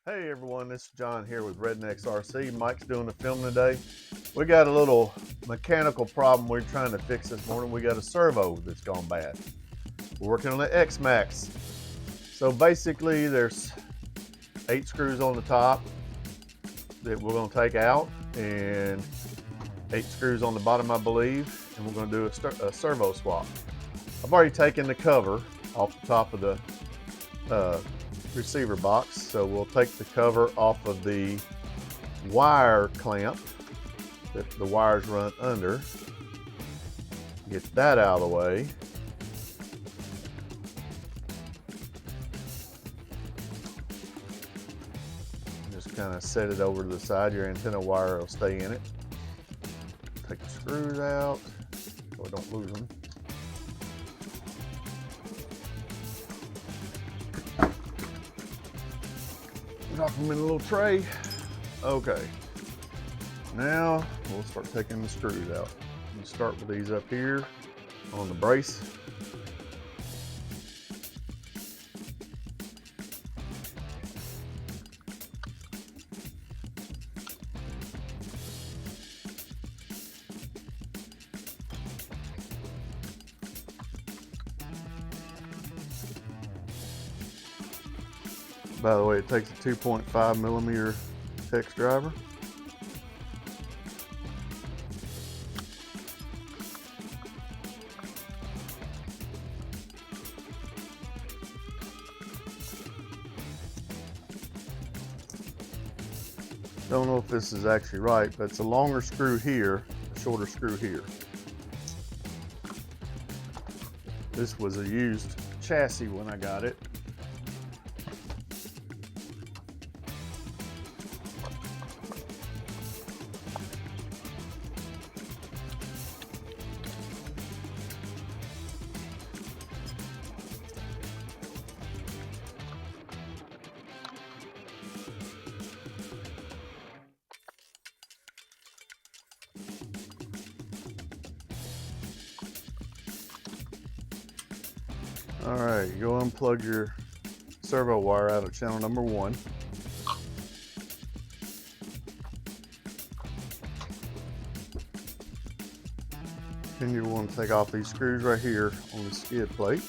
Hey everyone, this is John here with Rednecks RC. Mike's doing the film today. We got a little mechanical problem we're trying to fix this morning. We got a servo that's gone bad. We're working on the Xmaxx. So basically there's 8 screws on the top that we're going to take out and 8 screws on the bottom, I believe, and we're going to do a servo swap. I've already taken the cover off the top of the receiver box, so we'll take the cover off of the wire clamp that the wires run under, get that out of the way. Just kind of set it over to the side. Your antenna wire will stay in it. Take the screws out so we don't lose them. Drop them in a little tray. Okay, now we'll start taking the screws out. We'll start with these up here on the brace. By the way, it takes a 2.5 millimeter hex driver. Don't know if this is actually right, but it's a longer screw here, a shorter screw here. This was a used chassis when I got it. All right, go unplug your servo wire out of channel number 1. Then you want to take off these screws right here on the skid plate.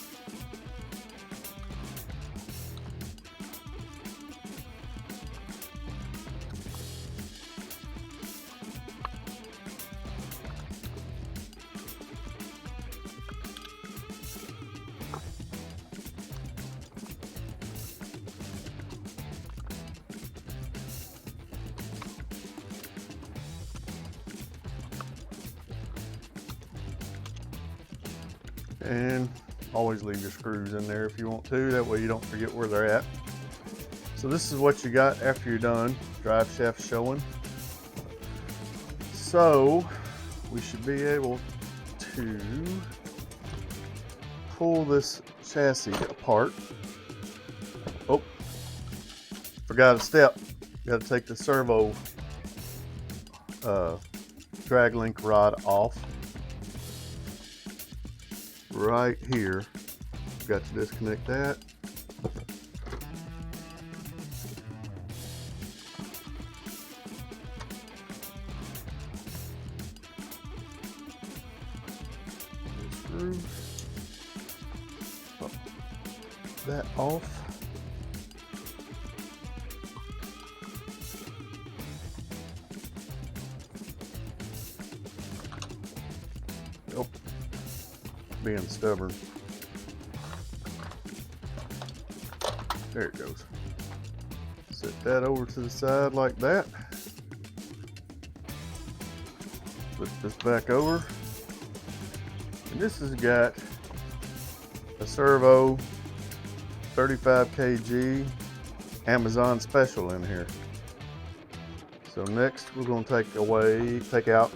And always leave your screws in there if you want to, that way you don't forget where they're at. So this is what you got after you're done. Drive shaft showing. So we should be able to pull this chassis apart. Oh, forgot a step. You got to take the servo drag link rod off. Right here, got to disconnect that. Screw that off. Nope. Being stubborn. There it goes. Set that over to the side like that. Flip this back over. And this has got a servo 35 kg Amazon special in here. So next we're going to take out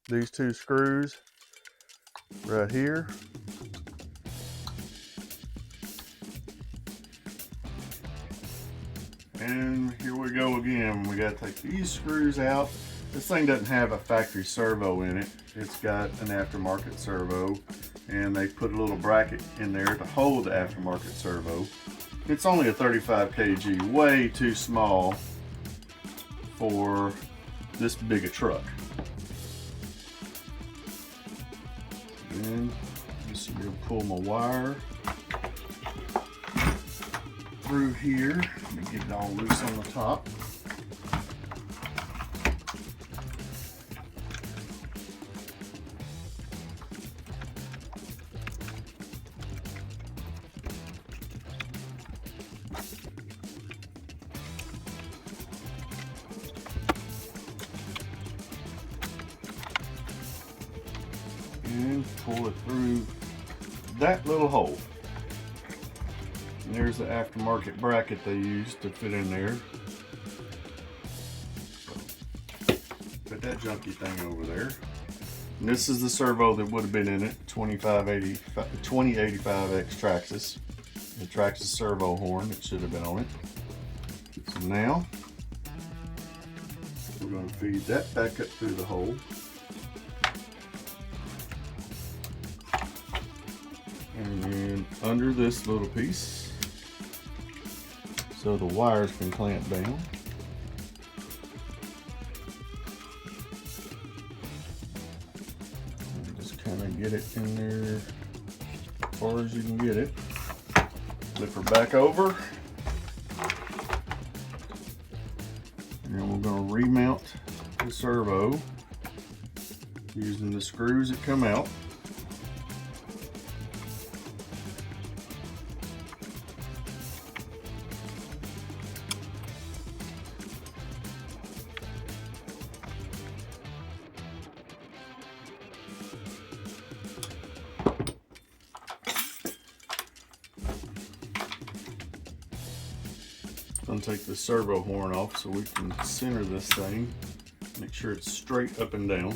these 2 screws right here. And here we go again. We got to take these screws out. This thing doesn't have a factory servo in it. It's got an aftermarket servo, and they put a little bracket in there to hold the aftermarket servo. It's only a 35 kg, way too small for this big a truck. And just gonna pull my wire through here. Let me get it all loose on the top. And pull it through that little hole. And there's the aftermarket bracket they use to fit in there. So, put that junky thing over there. And this is the servo that would have been in it, 2085X Traxxas. The Traxxas servo horn that should have been on it. So now, we're going to feed that back up through the hole. And then under this little piece, so the wires can clamp down. And just kind of get it in there as far as you can get it. Flip her back over. And then we're going to remount the servo using the screws that come out. I'm going to take the servo horn off so we can center this thing, make sure it's straight up and down.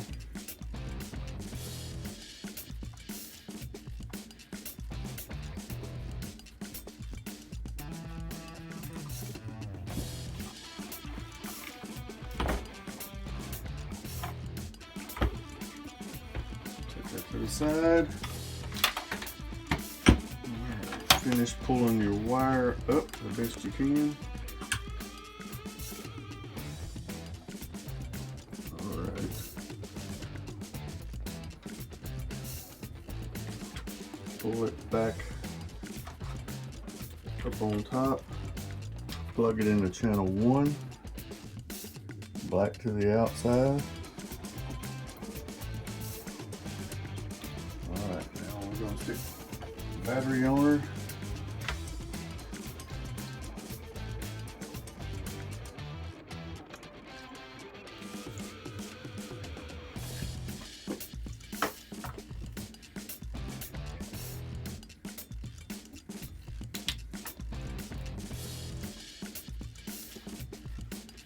Take that to the side. Finish pulling your wire up the best you can. Pull it back up on top, plug it into channel 1, black to the outside. Alright, now we're going to stick the battery on her.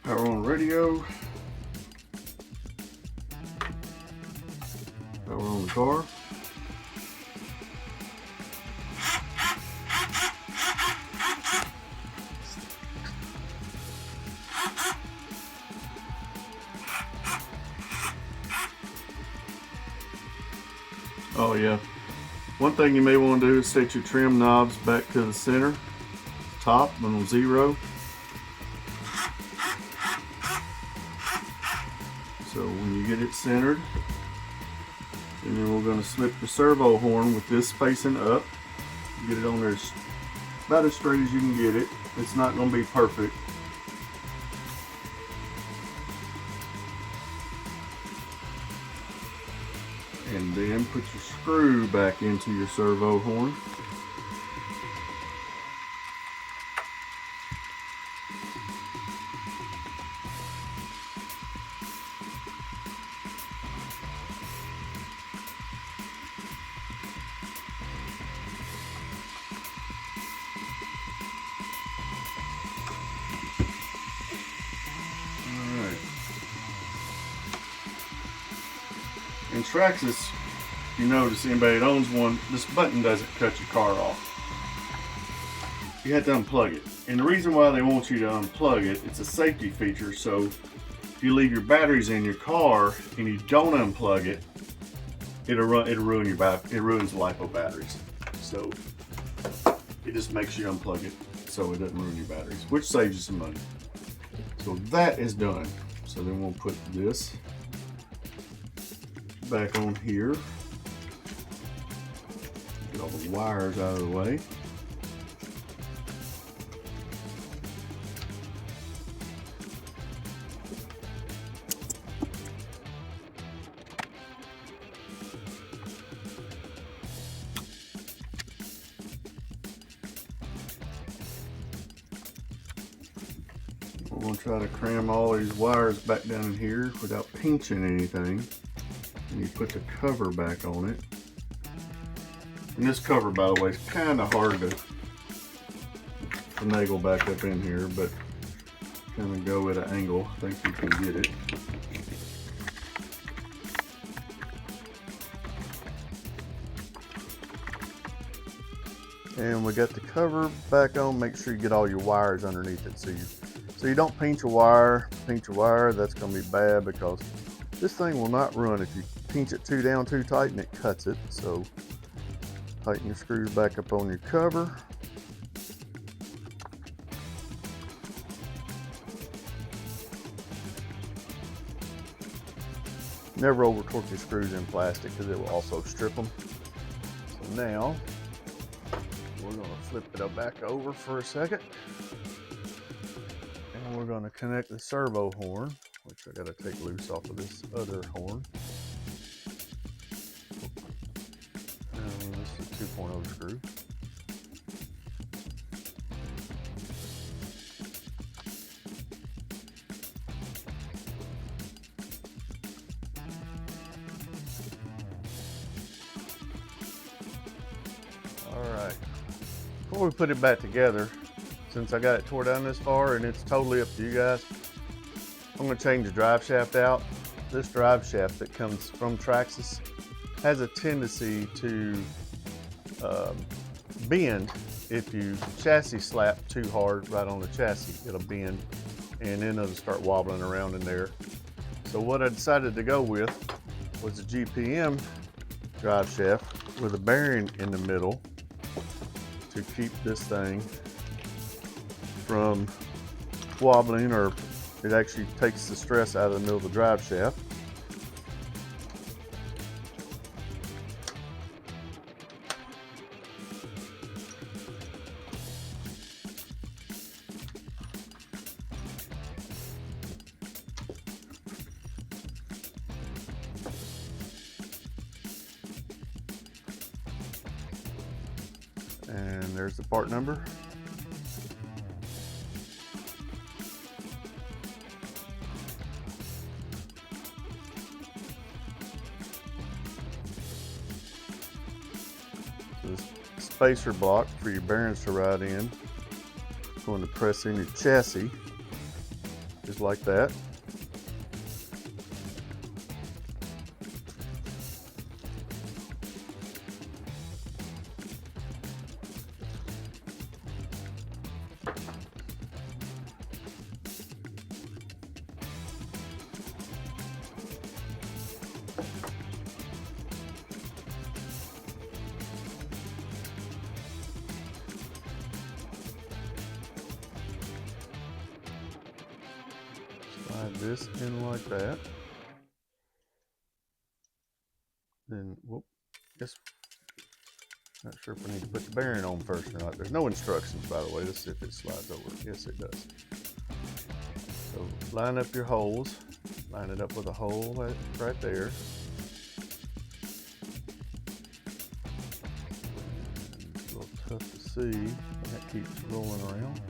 Power on radio, power on the car. Oh yeah, one thing you may want to do is set your trim knobs back to the center, top on 0. So when you get it centered, and then we're going to slip the servo horn with this facing up, get it on there about as straight as you can get it. It's not going to be perfect. And then put your screw back into your servo horn. In Traxxas, you notice, anybody that owns one, this button doesn't cut your car off. You have to unplug it. And the reason why they want you to unplug it, it's a safety feature, so if you leave your batteries in your car and you don't unplug it, it'll ruin your battery. It ruins the lipo batteries. So it just makes you unplug it. so it doesn't ruin your batteries, which saves you some money. So that is done. So then we'll put this back on here. Get all the wires out of the way. We're going to try to cram all these wires back down in here without pinching anything. And you put the cover back on it. And this cover, by the way, is kind of hard to finagle back up in here, but kind of go at an angle. I think you can get it. And we got the cover back on. Make sure you get all your wires underneath it so you don't pinch a wire. That's going to be bad because this thing will not run if you pinch it down too tight and it cuts it. So tighten your screws back up on your cover. Never over torque your screws in plastic because it will also strip them. So now we're going to flip it back over for a second. And we're going to connect the servo horn, which I got to take loose off of this other horn. And this is a 2.0 screw. All right. Before we put it back together, since I got it tore down this far and it's totally up to you guys, I'm going to change the drive shaft out. This drive shaft that comes from Traxxas has a tendency to bend if you chassis slap too hard right on the chassis. It'll bend and then it'll start wobbling around in there. So what I decided to go with was a GPM drive shaft with a bearing in the middle to keep this thing from wobbling, or it actually takes the stress out of the middle of the drive shaft. And there's the part number. This spacer block for your bearings to ride in. Going to press in your chassis, just like that. Slide this in like that. Then, whoop, guess, not sure if we need to put the bearing on first or not. There's no instructions, by the way. Let's see if it slides over. Yes, it does. So line up your holes. Line it up with a hole right there. And it's a little tough to see. That keeps rolling around.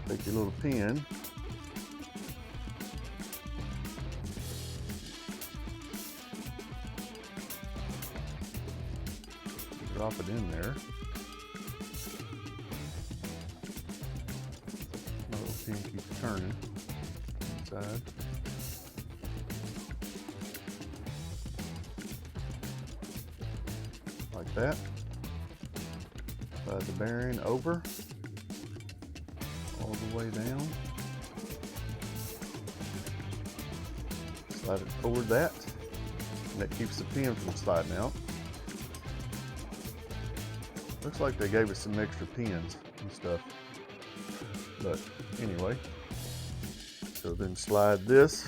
Take your little pin. Drop it in there. My little pin keeps turning inside. Like that. Slide the bearing over. All the way down. Slide it toward that. And that keeps the pin from sliding out. Looks like they gave us some extra pins and stuff. But anyway, so then slide this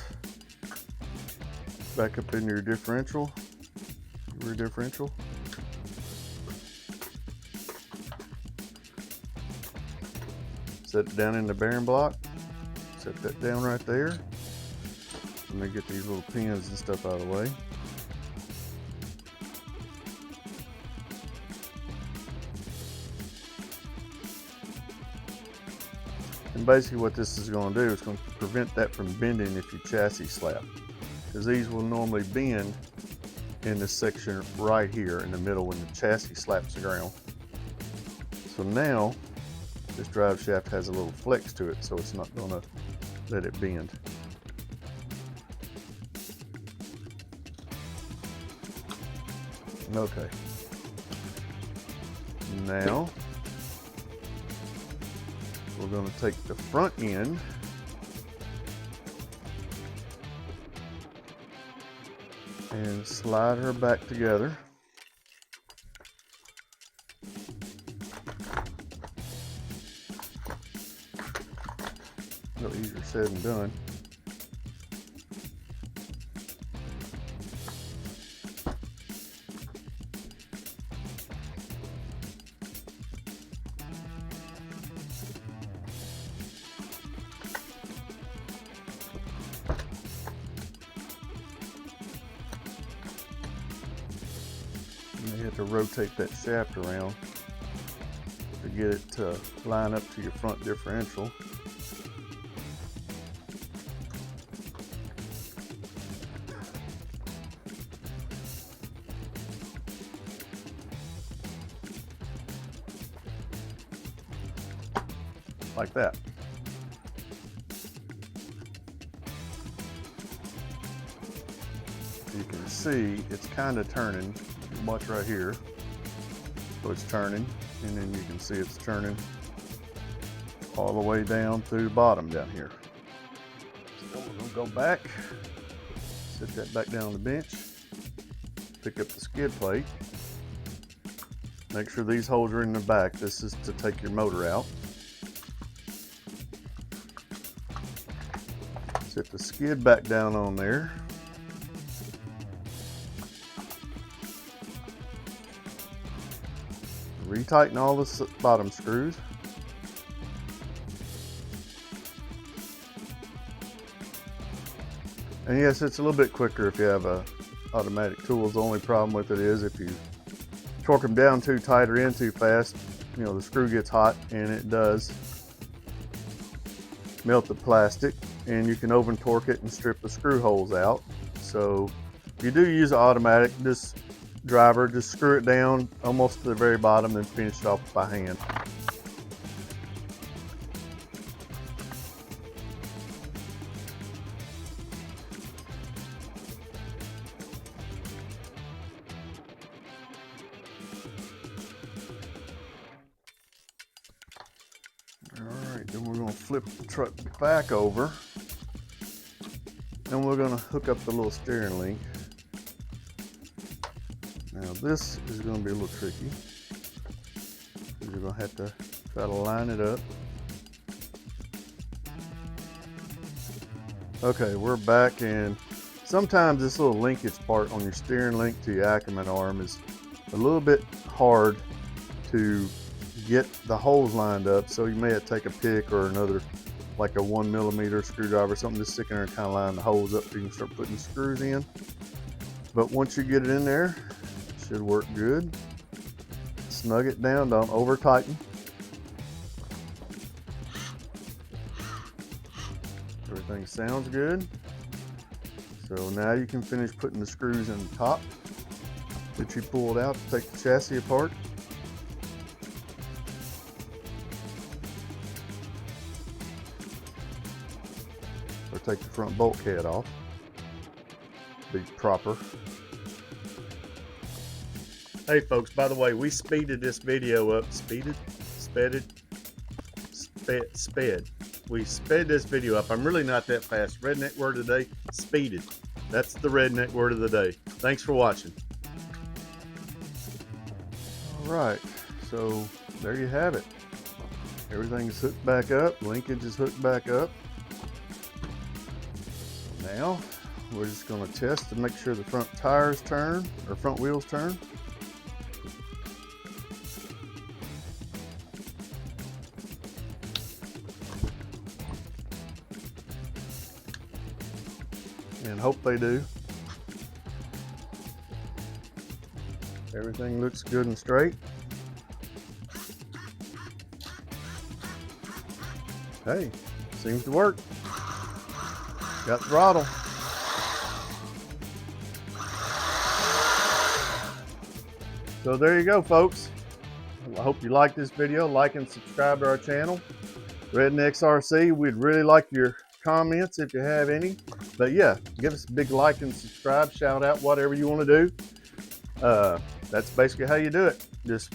back up into your differential, rear differential. Set it down in the bearing block. Set that down right there. Let me get these little pins and stuff out of the way. And basically what this is going to do is going to prevent that from bending if your chassis slap. Because these will normally bend in this section right here in the middle when the chassis slaps the ground. So now this drive shaft has a little flex to it, so it's not going to let it bend. Okay. Now we're going to take the front end and slide her back together. A little easier said than done. You have to rotate that shaft around to get it to line up to your front differential. Like that. You can see it's kind of turning. Watch right here. So it's turning, and then you can see it's turning all the way down through the bottom down here. So we're going to go back, set that back down on the bench, pick up the skid plate. Make sure these holes are in the back. This is to take your motor out. Set the skid back down on there. Retighten all the bottom screws. And yes, it's a little bit quicker if you have a automatic tool. The only problem with it is if you torque them down too tight or in too fast, you know, the screw gets hot and it does melt the plastic, and you can open torque it and strip the screw holes out. So if you do use an automatic, just screw it down almost to the very bottom and finish it off by hand. Alright, then we're going to flip the truck back over and we're going to hook up the little steering link. Now this is going to be a little tricky. You're going to have to try to line it up. Okay, we're back, and sometimes this little linkage part on your steering link to your Ackerman arm is a little bit hard to get the holes lined up, so you may have to take a pick or another, like a 1mm screwdriver or something, just stick in there and kind of line the holes up so you can start putting the screws in. But once you get it in there, it should work good. Snug it down, don't over tighten. Everything sounds good. So now you can finish putting the screws in the top that you pulled out to take the chassis apart. Or take the front bulkhead off. Be proper. Hey folks, by the way, we speeded this video up. Sped. We sped this video up. I'm really not that fast. Redneck word of the day, speeded. That's the redneck word of the day. Thanks for watching. All right, So there you have it. Everything is hooked back up. Linkage is hooked back up. Now we're just going to test to make sure the front tires turn, or front wheels turn. And hope they do. Everything looks good and straight. Hey, seems to work. Got throttle. So there you go, folks. I hope you like this video. Like and subscribe to our channel, Rednex RC. We'd really like your comments if you have any. But yeah, give us a big like and subscribe, shout out, whatever you want to do. That's basically how you do it. Just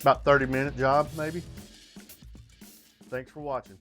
about 30-minute job, maybe. Thanks for watching.